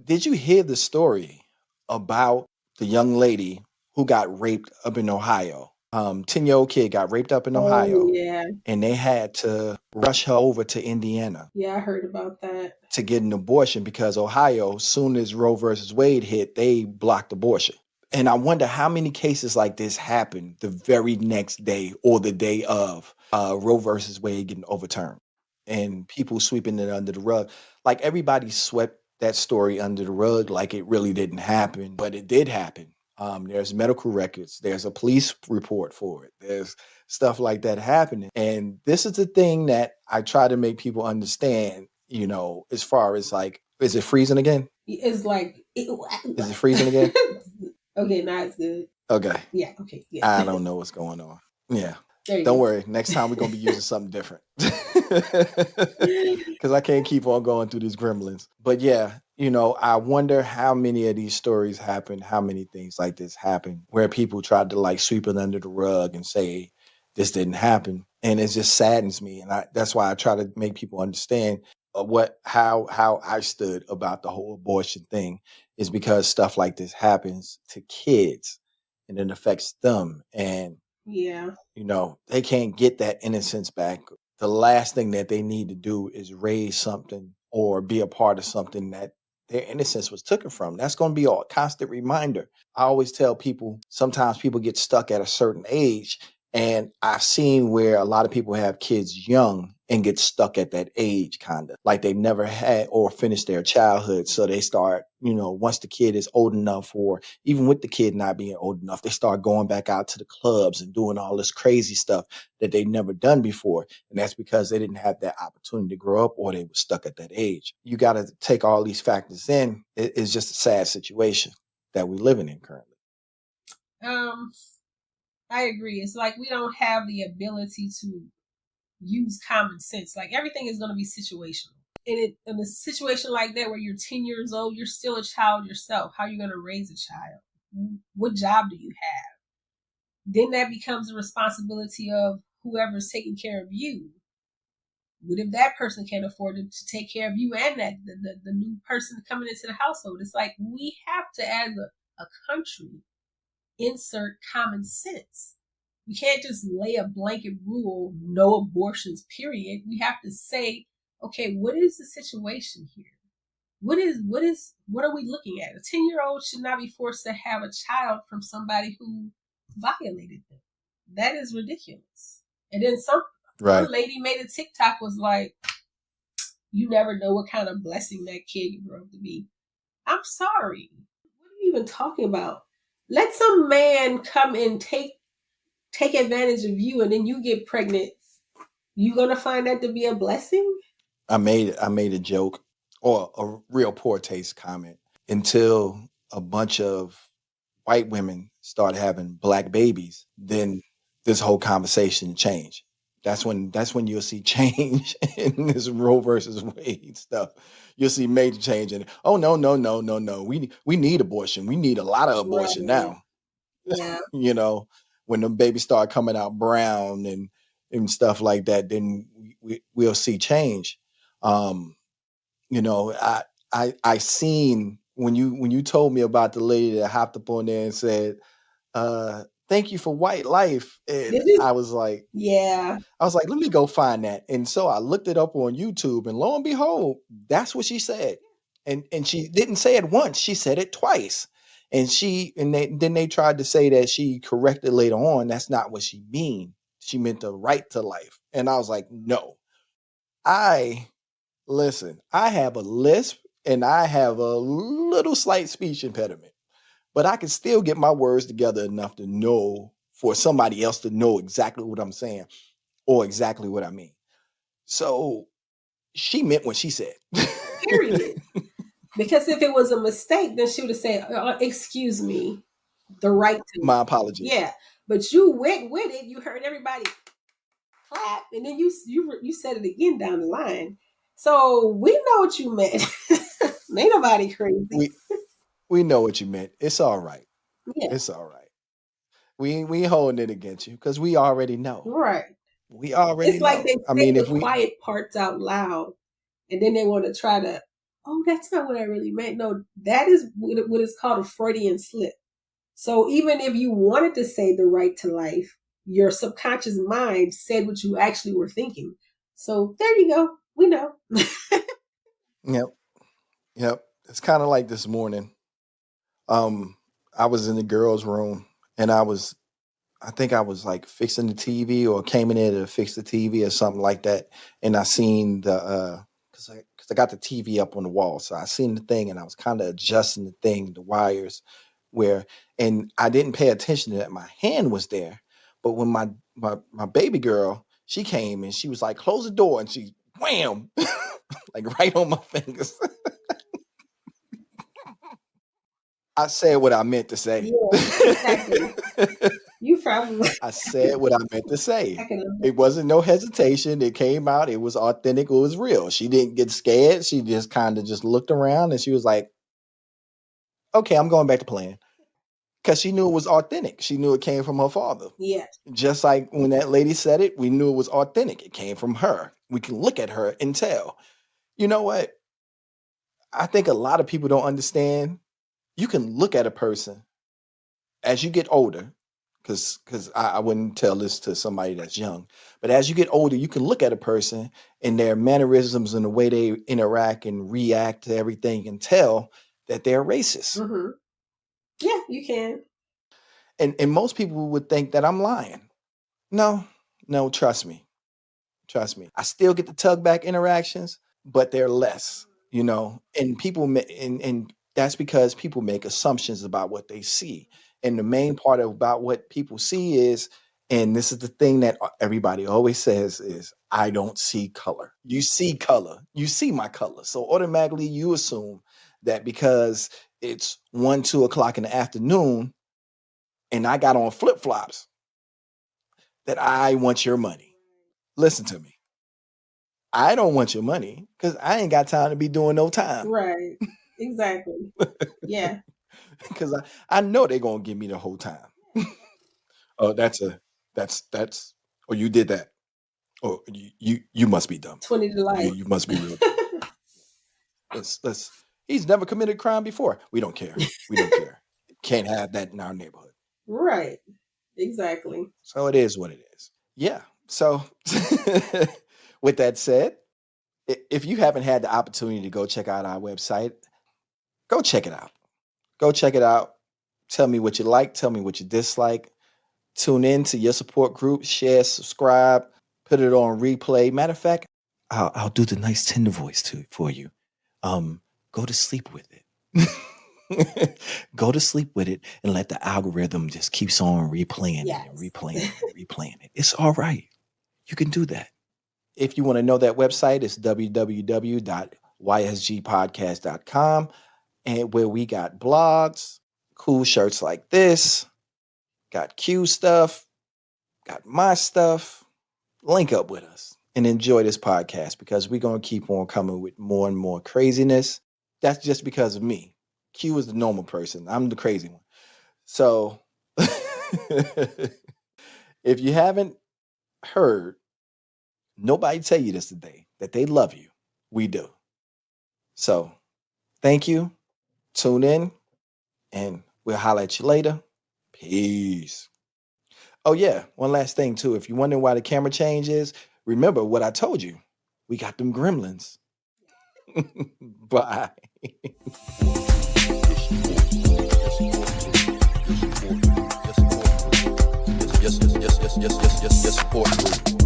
did you hear the story about the young lady who got raped up in Ohio? 10-year-old kid got raped up in Oh Ohio, yeah. and they had to rush her over to Indiana Yeah, I heard about that. to get an abortion because Ohio, soon as Roe versus Wade hit, they blocked abortion. And I wonder how many cases like this happen the very next day or the day of Roe versus Wade getting overturned, and people sweeping it under the rug. Like everybody swept that story under the rug like it really didn't happen, but it did happen. There's medical records, there's a police report for it, there's stuff like that happening. And this is the thing that I try to make people understand, as far as like, is it freezing again? It's like Is it freezing again? okay, now it's good. Okay. Yeah, okay, yeah. I don't know what's going on. Yeah. There you Don't go. worry. Next time we're gonna be using something different. Because I can't keep on going through these gremlins. But yeah, I wonder how many of these stories happen, how many things like this happen, where people tried to like sweep it under the rug and say this didn't happen. And it just saddens me. And that's why I try to make people understand how I stood about the whole abortion thing, is because stuff like this happens to kids and it affects them. And Yeah. they can't get that innocence back. The last thing that they need to do is raise something or be a part of something that their innocence was taken from. That's going to be a constant reminder. I always tell people, sometimes people get stuck at a certain age, and I've seen where a lot of people have kids young and get stuck at that age, kind of like they never had or finished their childhood. So they start, once the kid is old enough, or even with the kid not being old enough, they start going back out to the clubs and doing all this crazy stuff that they never done before. And that's because they didn't have that opportunity to grow up, or they were stuck at that age. You got to take all these factors in. It's just a sad situation that we're living in currently. I agree. It's like we don't have the ability to use common sense. Like everything is going to be situational. In a situation like that where you're 10 years old, you're still a child yourself. How are you going to raise a child? What job do you have? Then that becomes the responsibility of whoever's taking care of you. What if that person can't afford to take care of you and that the new person coming into the household? It's like we have to, as a country, insert common sense. We can't just lay a blanket rule, no abortions, period. We have to say, okay, what is the situation here? What are we looking at? A 10-year-old should not be forced to have a child from somebody who violated them. That is ridiculous. And then some lady made a TikTok, was like, you never know what kind of blessing that kid grew up to be. I'm sorry. What are you even talking about? Let some man come and take advantage of you, and then you get pregnant. You gonna find that to be a blessing? I made a joke, or a real poor taste comment, until a bunch of white women start having black babies. Then this whole conversation changed. That's when you'll see change in this Roe versus Wade stuff. You'll see major change in it. Oh no, no, no, no, no. We need abortion. We need a lot of abortion Right. now. Yeah. When the babies start coming out brown and stuff like that, then we'll see change. Um, I seen when you told me about the lady that hopped up on there and said, thank you for white life. And I was like, yeah. let me go find that. And so I looked it up on YouTube, and lo and behold, that's what she said. And she didn't say it once, she said it twice. And then they tried to say that she corrected later on. That's not what she mean. She meant the right to life. And I was like, no. Listen, I have a lisp and I have a little slight speech impediment, but I can still get my words together enough to know, for somebody else to know exactly what I'm saying or exactly what I mean. So she meant what she said. Period. Because if it was a mistake, then she would have said, excuse me, the right to My apologies. Yeah. But you went with it. You heard everybody clap, and then you said it again down the line. So we know what you meant. Ain't nobody crazy. We know what you meant. It's all right. Yeah. It's all right. We ain't holding it against you because we already know. Right. We already It's like know. they say the quiet parts out loud, and then they want to try to oh, that's not what I really meant. No, that is what is called a Freudian slip. So even if you wanted to say the right to life, your subconscious mind said what you actually were thinking. So there you go. We know. Yep. Yep. It's kind of like this morning. Um, I was in the girls' room and I think I was like fixing the TV or came in there to fix the TV or something like that. And I seen cause I got the TV up on the wall. So I seen the thing and I was kind of adjusting the thing, the wires where, and I didn't pay attention to that. My hand was there. But when my baby girl, she came and she was like, close the door, and she wham, like right on my fingers. I said what I meant to say. Yeah, exactly. You probably I said what I meant to I say. can It wasn't no hesitation. It came out. It was authentic. It was real. She didn't get scared. She just kind of just looked around and she was like, okay, I'm going back to playing. Because she knew it was authentic. She knew it came from her father. yeah. Just like when that lady said it, we knew it was authentic. It came from her. We can look at her and tell. You know what? I think a lot of people don't understand. You can look at a person as you get older, because I wouldn't tell this to somebody that's young, but as you get older, you can look at a person and their mannerisms and the way they interact and react to everything and tell that they're racist. Mm-hmm. Yeah, you can. And most people would think that I'm lying. No, no, trust me. Trust me. I still get the tug back interactions, but they're less, and and that's because people make assumptions about what they see. And the main part about what people see is, and this is the thing that everybody always says is, I don't see color. You see color. You see my color. So automatically you assume that because it's 1, 2 o'clock in the afternoon and I got on flip flops, that I want your money. Listen to me. I don't want your money because I ain't got time to be doing no time. Right. Exactly. Yeah. Because I know they're gonna give me the whole time. Oh, that's oh, you did that. Oh, you must be dumb. 20 to You life. you must be real dumb. Let's he's never committed a crime before. We don't care. We don't care. Can't have that in our neighborhood. Right. Exactly. So it is what it is. Yeah. So with that said, if you haven't had the opportunity to go check out our website, go check it out. Go check it out. Tell me what you like. Tell me what you dislike. Tune in to your support group. Share, subscribe, put it on replay. Matter of fact, I'll do the nice tender voice for you. Go to sleep with it. Go to sleep with it and let the algorithm just keeps on replaying it and Yes. replaying it and replaying it. It's all right. You can do that. If you want to know that website, it's www.ysgpodcast.com, and where we got blogs, cool shirts like this, got Q stuff, got my stuff. Link up with us and enjoy this podcast because we're going to keep on coming with more and more craziness. That's just because of me. Q is the normal person. I'm the crazy one. So if you haven't heard nobody tell you this today, that they love you, we do. So thank you. Tune in and we'll holler at you later. Peace. Oh, yeah. One last thing, too. If you're wondering why the camera change is, remember what I told you. We got them gremlins. Bye. Yes, support group.